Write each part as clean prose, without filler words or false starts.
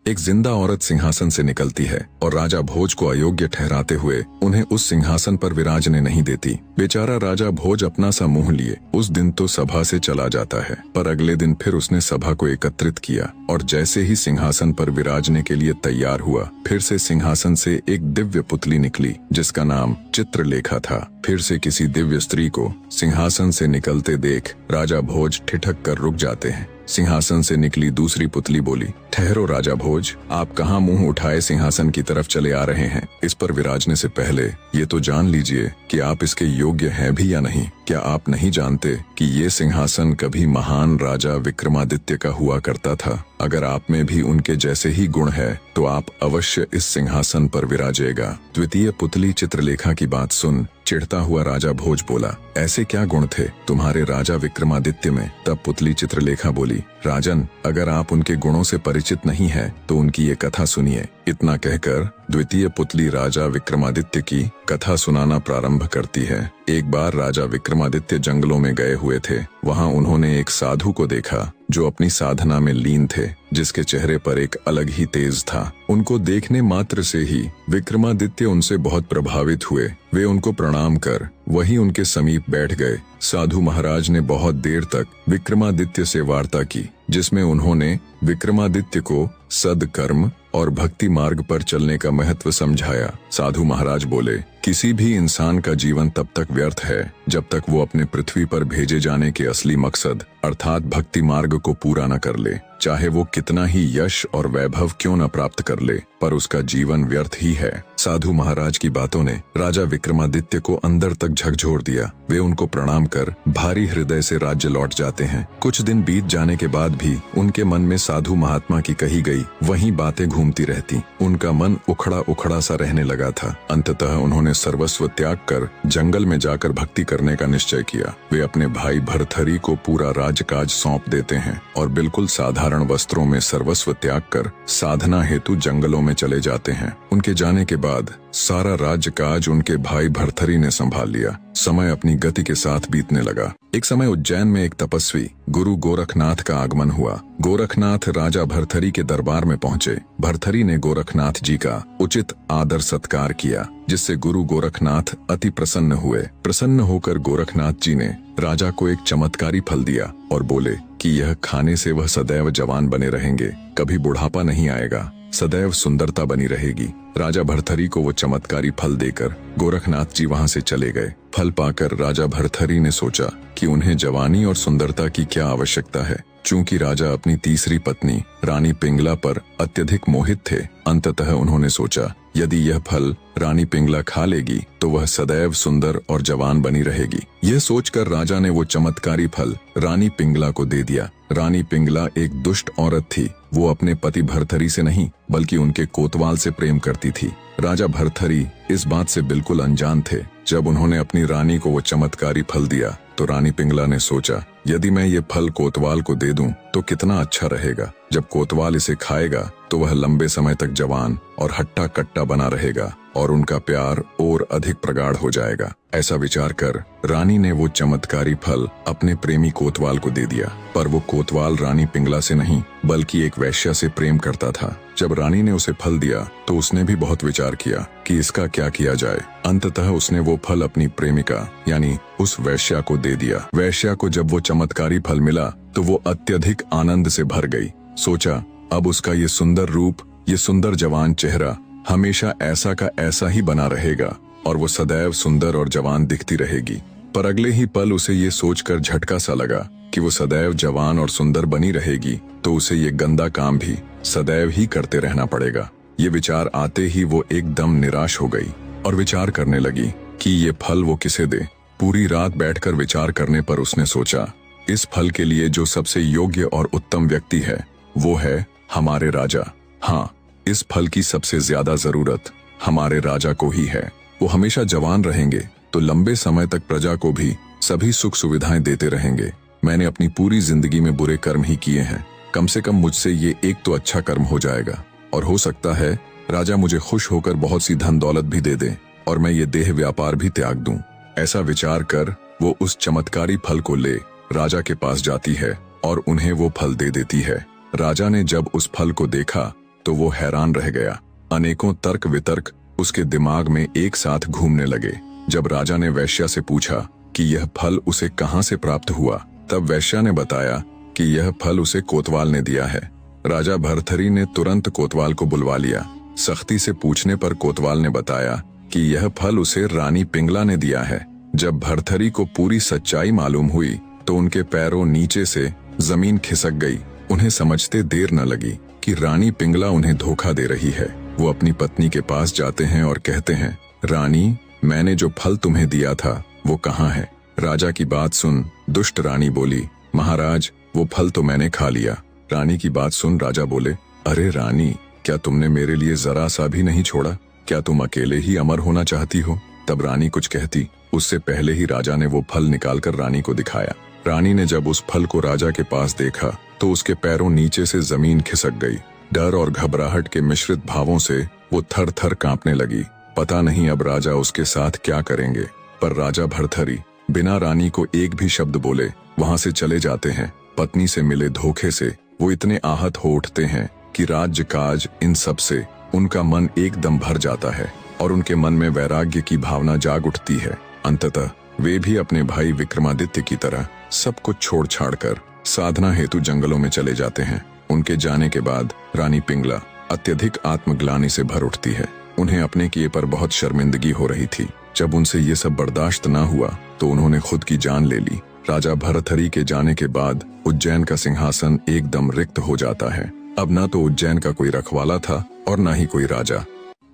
एक जिंदा औरत सिंहासन से निकलती है और राजा भोज को अयोग्य ठहराते हुए उन्हें उस सिंहासन पर विराजने नहीं देती। बेचारा राजा भोज अपना सा मुंह लिए उस दिन तो सभा से चला जाता है, पर अगले दिन फिर उसने सभा को एकत्रित किया और जैसे ही सिंहासन पर विराजने के लिए तैयार हुआ, फिर से सिंहासन से एक दिव्य पुतली निकली जिसका नाम चित्रलेखा था। फिर से किसी दिव्य स्त्री को सिंहासन से निकलते देख राजा भोज ठिठक कर रुक जाते हैं। सिंहासन से निकली दूसरी पुतली बोली, ठहरो राजा भोज, आप कहाँ मुंह उठाए सिंहासन की तरफ चले आ रहे हैं? इस पर विराजने से पहले ये तो जान लीजिए कि आप इसके योग्य हैं भी या नहीं। क्या आप नहीं जानते कि ये सिंहासन कभी महान राजा विक्रमादित्य का हुआ करता था? अगर आप में भी उनके जैसे ही गुण है तो आप अवश्य इस सिंहासन पर विराजेगा। द्वितीय पुतली चित्रलेखा की बात सुन चिढ़ता हुआ राजा भोज बोला, ऐसे क्या गुण थे तुम्हारे राजा विक्रमादित्य में? तब पुतली चित्रलेखा बोली, राजन, अगर आप उनके गुणों से परिचित नहीं हैं तो उनकी ये कथा सुनिए। इतना कहकर द्वितीय पुतली राजा विक्रमादित्य की कथा सुनाना प्रारंभ करती है। एक बार राजा विक्रमादित्य जंगलों में गए हुए थे। वहां उन्होंने एक साधु को देखा जो अपनी साधना में लीन थे, जिसके चेहरे पर एक अलग ही तेज था। उनको देखने मात्र से ही विक्रमादित्य उनसे बहुत प्रभावित हुए। वे उनको प्रणाम कर वहीं उनके समीप बैठ गए। साधु महाराज ने बहुत देर तक विक्रमादित्य से वार्ता की, जिसमें उन्होंने विक्रमादित्य को सद्कर्म और भक्ति मार्ग पर चलने का महत्व समझाया। साधु महाराज बोले, किसी भी इंसान का जीवन तब तक व्यर्थ है जब तक वो अपने पृथ्वी पर भेजे जाने के असली मकसद अर्थात भक्ति मार्ग को पूरा न कर ले। चाहे वो कितना ही यश और वैभव क्यों न प्राप्त कर ले, पर उसका जीवन व्यर्थ ही है। साधु महाराज की बातों ने राजा विक्रमादित्य को अंदर तक झकझोर दिया। वे उनको प्रणाम कर भारी हृदय से राज्य लौट जाते हैं। कुछ दिन बीत जाने के बाद भी उनके मन में साधु महात्मा की कही गई वही बातें घूमती रहती। उनका मन उखड़ा उखड़ा सा रहने लगा था। अंततः उन्होंने सर्वस्व त्याग कर जंगल में जाकर भक्ति करने का निश्चय किया। वे अपने भाई भर्तहरि को पूरा राजकाज सौंप देते हैं और बिल्कुल साधारण वस्त्रों में सर्वस्व त्याग कर साधना हेतु जंगलों में चले जाते हैं। उनके जाने के बाद सारा राजकाज उनके भाई भर्तहरि ने संभाल लिया। समय अपनी गति के साथ बीतने लगा। एक समय उज्जैन में एक तपस्वी गुरु गोरखनाथ का आगमन हुआ। गोरखनाथ राजा भर्तहरि के दरबार में पहुंचे। भर्तहरि ने गोरखनाथ जी का उचित आदर सत्कार किया, जिससे गुरु गोरखनाथ अति प्रसन्न हुए। प्रसन्न होकर गोरखनाथ जी ने राजा को एक चमत्कारी फल दिया और बोले कि यह खाने से वह सदैव जवान बने रहेंगे, कभी बुढ़ापा नहीं आएगा, सदैव सुंदरता बनी रहेगी। राजा भर्तहरि को वो चमत्कारी फल देकर गोरखनाथ जी वहां से चले गए। फल पाकर राजा भर्तहरि ने सोचा कि उन्हें जवानी और सुंदरता की क्या आवश्यकता है। चूंकि राजा अपनी तीसरी पत्नी रानी पिंगला पर अत्यधिक मोहित थे, अंततः उन्होंने सोचा यदि यह फल रानी पिंगला खा लेगी तो वह सदैव सुंदर और जवान बनी रहेगी। यह सोचकर राजा ने वो चमत्कारी फल रानी पिंगला को दे दिया। रानी पिंगला एक दुष्ट औरत थी। वो अपने पति भर्तहरि से नहीं बल्कि उनके कोतवाल से प्रेम करती थी। राजा भर्तहरि इस बात से बिल्कुल अनजान थे। जब उन्होंने अपनी रानी को वो चमत्कारी फल दिया तो रानी पिंगला ने सोचा यदि मैं ये फल कोतवाल को दे दूं तो कितना अच्छा रहेगा। जब कोतवाल इसे खाएगा तो वह लंबे समय तक जवान और हट्टा कट्टा बना रहेगा और उनका प्यार और अधिक प्रगाढ़ हो जाएगा। ऐसा विचार कर रानी ने वो चमत्कारी फल अपने प्रेमी कोतवाल को दे दिया। पर वो कोतवाल रानी पिंगला से नहीं बल्कि एक वैश्या से प्रेम करता था। जब रानी ने उसे फल दिया तो उसने भी बहुत विचार किया कि इसका क्या किया जाए। अंततः उसने वो फल अपनी प्रेमिका यानी उस वैश्या को दे दिया। वैश्या को जब वो चमत्कारी फल मिला तो वो अत्यधिक आनंद से भर गई। सोचा अब उसका ये सुंदर रूप, ये सुंदर जवान चेहरा हमेशा ऐसा का ऐसा ही बना रहेगा और वो सदैव सुंदर और जवान दिखती रहेगी। पर अगले ही पल उसे ये सोचकर झटका सा लगा कि वो सदैव जवान और सुंदर बनी रहेगी तो उसे ये गंदा काम भी सदैव ही करते रहना पड़ेगा। ये विचार आते ही वो एकदम निराश हो गई और विचार करने लगी कि ये फल वो किसे दे। पूरी रात बैठकर विचार करने पर उसने सोचा इस फल के लिए जो सबसे योग्य और उत्तम व्यक्ति है वो है हमारे राजा। हाँ, इस फल की सबसे ज्यादा जरूरत हमारे राजा को ही है। वो हमेशा जवान रहेंगे तो लंबे समय तक प्रजा को भी सभी सुख सुविधाएं देते रहेंगे। मैंने अपनी पूरी जिंदगी में बुरे कर्म ही किए हैं, कम से कम मुझसे ये एक तो अच्छा कर्म हो जाएगा और हो सकता है राजा मुझे खुश होकर बहुत सी धन दौलत भी दे दे और मैं ये देह व्यापार भी त्याग दूं। ऐसा विचार कर वो उस चमत्कारी फल को ले राजा के पास जाती है और उन्हें वो फल दे देती है। राजा ने जब उस फल को देखा तो वो हैरान रह गया। अनेकों तर्क वितर्क उसके दिमाग में एक साथ घूमने लगे। जब राजा ने वैश्या से पूछा कि यह फल उसे कहाँ से प्राप्त हुआ, तब वैश्या ने बताया कि यह फल उसे कोतवाल ने दिया है। राजा भर्तहरि ने तुरंत कोतवाल को बुलवा लिया। सख्ती से पूछने पर कोतवाल ने बताया कि यह फल उसे रानी पिंगला ने दिया है। जब भर्तहरि को पूरी सच्चाई मालूम हुई तो उनके पैरों नीचे से जमीन खिसक गई। उन्हें समझते देर न लगी कि रानी पिंगला उन्हें धोखा दे रही है। वो अपनी पत्नी के पास जाते हैं और कहते हैं, रानी, मैंने जो फल तुम्हें दिया था वो कहाँ है? राजा की बात सुन दुष्ट रानी बोली, महाराज, वो फल तो मैंने खा लिया। रानी की बात सुन राजा बोले, अरे रानी, क्या तुमने मेरे लिए जरा सा भी नहीं छोड़ा? क्या तुम अकेले ही अमर होना चाहती हो? तब रानी कुछ कहती, उससे पहले ही राजा ने वो फल निकालकर रानी को दिखाया। रानी ने जब उस फल को राजा के पास देखा तो उसके पैरों नीचे से जमीन खिसक गई। डर और घबराहट के मिश्रित भावों से वो थर थर कांपने लगी। पता नहीं अब राजा उसके साथ क्या करेंगे। पर राजा भर्तहरि बिना रानी को एक भी शब्द बोले वहां से चले जाते हैं। पत्नी से मिले धोखे से वो इतने आहत हो उठते हैं कि राज्य काज इन सब से उनका मन एकदम भर जाता है और उनके मन में वैराग्य की भावना जाग उठती है। अंततः वे भी अपने भाई विक्रमादित्य की तरह सब कुछ छोड़ छाड़ कर साधना हेतु जंगलों में चले जाते हैं। उनके जाने के बाद रानी पिंगला अत्यधिक आत्मग्लानि से भर उठती है। उन्हें अपने किए पर बहुत शर्मिंदगी हो रही थी। जब उनसे ये सब बर्दाश्त न हुआ तो उन्होंने खुद की जान ले ली। राजा भर्तहरि के जाने के बाद उज्जैन का सिंहासन एकदम रिक्त हो जाता है। अब न तो उज्जैन का कोई रखवाला था और न ही कोई राजा।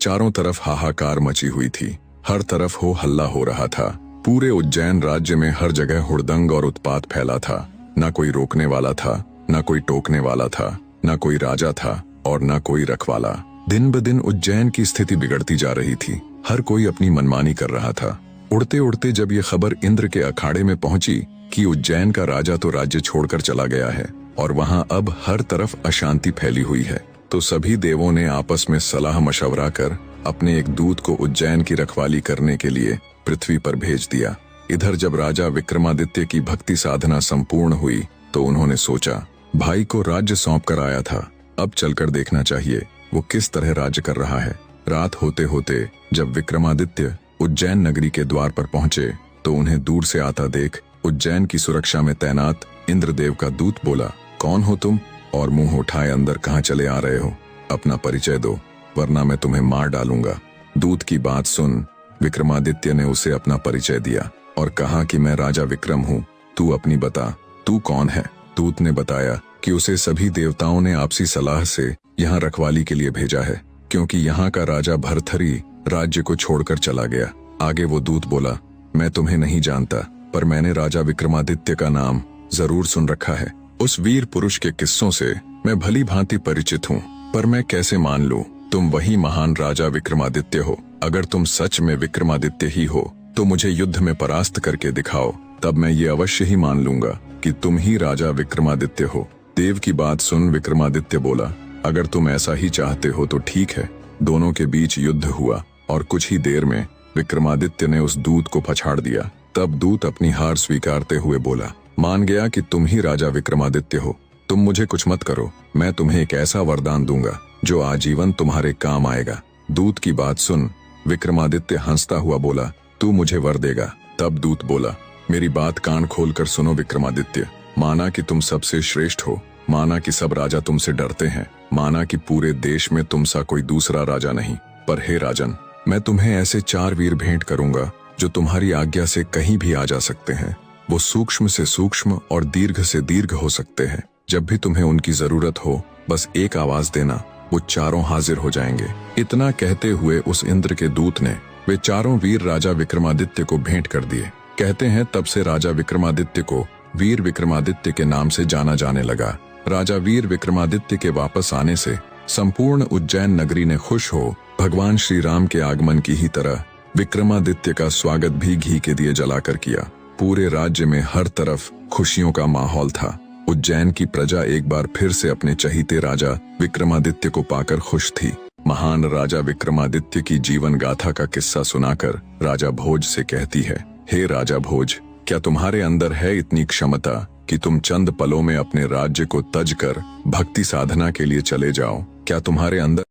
चारों तरफ हाहाकार मची हुई थी। हर तरफ हो हल्ला हो रहा था। पूरे उज्जैन राज्य में हर जगह हुड़दंग और उत्पात फैला था। न कोई रोकने वाला था, न कोई टोकने वाला था, न कोई राजा था और न कोई रखवाला। दिन ब दिन उज्जैन की स्थिति बिगड़ती जा रही थी। हर कोई अपनी मनमानी कर रहा था। उड़ते उड़ते जब ये खबर इंद्र के अखाड़े में पहुंची कि उज्जैन का राजा तो राज्य छोड़कर चला गया है और वहां अब हर तरफ अशांति फैली हुई है, तो सभी देवों ने आपस में सलाह मशवरा कर अपने एक दूत को उज्जैन की रखवाली करने के लिए पृथ्वी पर भेज दिया। इधर जब राजा विक्रमादित्य की भक्ति साधना संपूर्ण हुई तो उन्होंने सोचा, भाई को राज्य सौंप कर आया था, अब चलकर देखना चाहिए वो किस तरह राज्य कर रहा है। रात होते होते जब विक्रमादित्य उज्जैन नगरी के द्वार पर पहुंचे तो उन्हें दूर से आता देख उज्जैन की सुरक्षा में तैनात इंद्रदेव का दूत बोला, कौन हो तुम और मुंह उठाए अंदर कहाँ चले आ रहे हो? अपना परिचय दो वरना मैं तुम्हें मार डालूंगा। दूत की बात सुन विक्रमादित्य ने उसे अपना परिचय दिया और कहा कि मैं राजा विक्रम हूँ, तू अपनी बता, तू कौन है? दूत ने बताया कि उसे सभी देवताओं ने आपसी सलाह से यहाँ रखवाली के लिए भेजा है, क्योंकि यहाँ का राजा भर्तहरि राज्य को छोड़कर चला गया। आगे वो दूत बोला, मैं तुम्हें नहीं जानता, पर मैंने राजा विक्रमादित्य का नाम जरूर सुन रखा है। उस वीर पुरुष के किस्सों से मैं भली भांति परिचित हूँ, पर मैं कैसे मान लूं तुम वही महान राजा विक्रमादित्य हो? अगर तुम सच में विक्रमादित्य ही हो तो मुझे युद्ध में परास्त करके दिखाओ, तब मैं ये अवश्य ही मान लूंगा कि तुम ही राजा विक्रमादित्य हो। देव की बात सुन विक्रमादित्य बोला, अगर तुम ऐसा ही चाहते हो तो ठीक है। दोनों के बीच युद्ध हुआ और कुछ ही देर में विक्रमादित्य ने उस दूत को पछाड़ दिया। तब दूत अपनी हार स्वीकारते हुए बोला, मान गया कि तुम ही राजा विक्रमादित्य हो। तुम मुझे कुछ मत करो, मैं तुम्हें एक ऐसा वरदान दूंगा जो आजीवन तुम्हारे काम आएगा। दूत की बात सुन विक्रमादित्य हंसता हुआ बोला, तू मुझे वर देगा? तब दूत बोला, मेरी बात कान खोलकर सुनो विक्रमादित्य। माना कि तुम सबसे श्रेष्ठ हो, माना कि सब राजा तुमसे डरते हैं, माना कि पूरे देश में तुम सा कोई दूसरा राजा नहीं, पर हे राजन, मैं तुम्हें ऐसे 4 वीर भेंट करूंगा जो तुम्हारी आज्ञा से कहीं भी आ जा सकते हैं। वो सूक्ष्म से सूक्ष्म और दीर्घ से दीर्घ हो सकते हैं। जब भी तुम्हें उनकी जरूरत हो बस एक आवाज देना, वो चारों हाजिर हो जाएंगे। इतना कहते हुए उस इंद्र के दूत ने वे 4 वीर राजा विक्रमादित्य को भेंट कर दिए। कहते हैं तब से राजा विक्रमादित्य को वीर विक्रमादित्य के नाम से जाना जाने लगा। राजा वीर विक्रमादित्य के वापस आने से संपूर्ण उज्जैन नगरी ने खुश हो भगवान श्री राम के आगमन की ही तरह विक्रमादित्य का स्वागत भी घी के दिए जलाकर किया। पूरे राज्य में हर तरफ खुशियों का माहौल था। उज्जैन की प्रजा एक बार फिर से अपने चहीते राजा विक्रमादित्य को पाकर खुश थी। महान राजा विक्रमादित्य की जीवन गाथा का किस्सा सुनाकर राजा भोज से कहती है, हे राजा भोज, क्या तुम्हारे अंदर है इतनी क्षमता कि तुम चंद पलों में अपने राज्य को तज कर भक्ति साधना के लिए चले जाओ? क्या तुम्हारे अंदर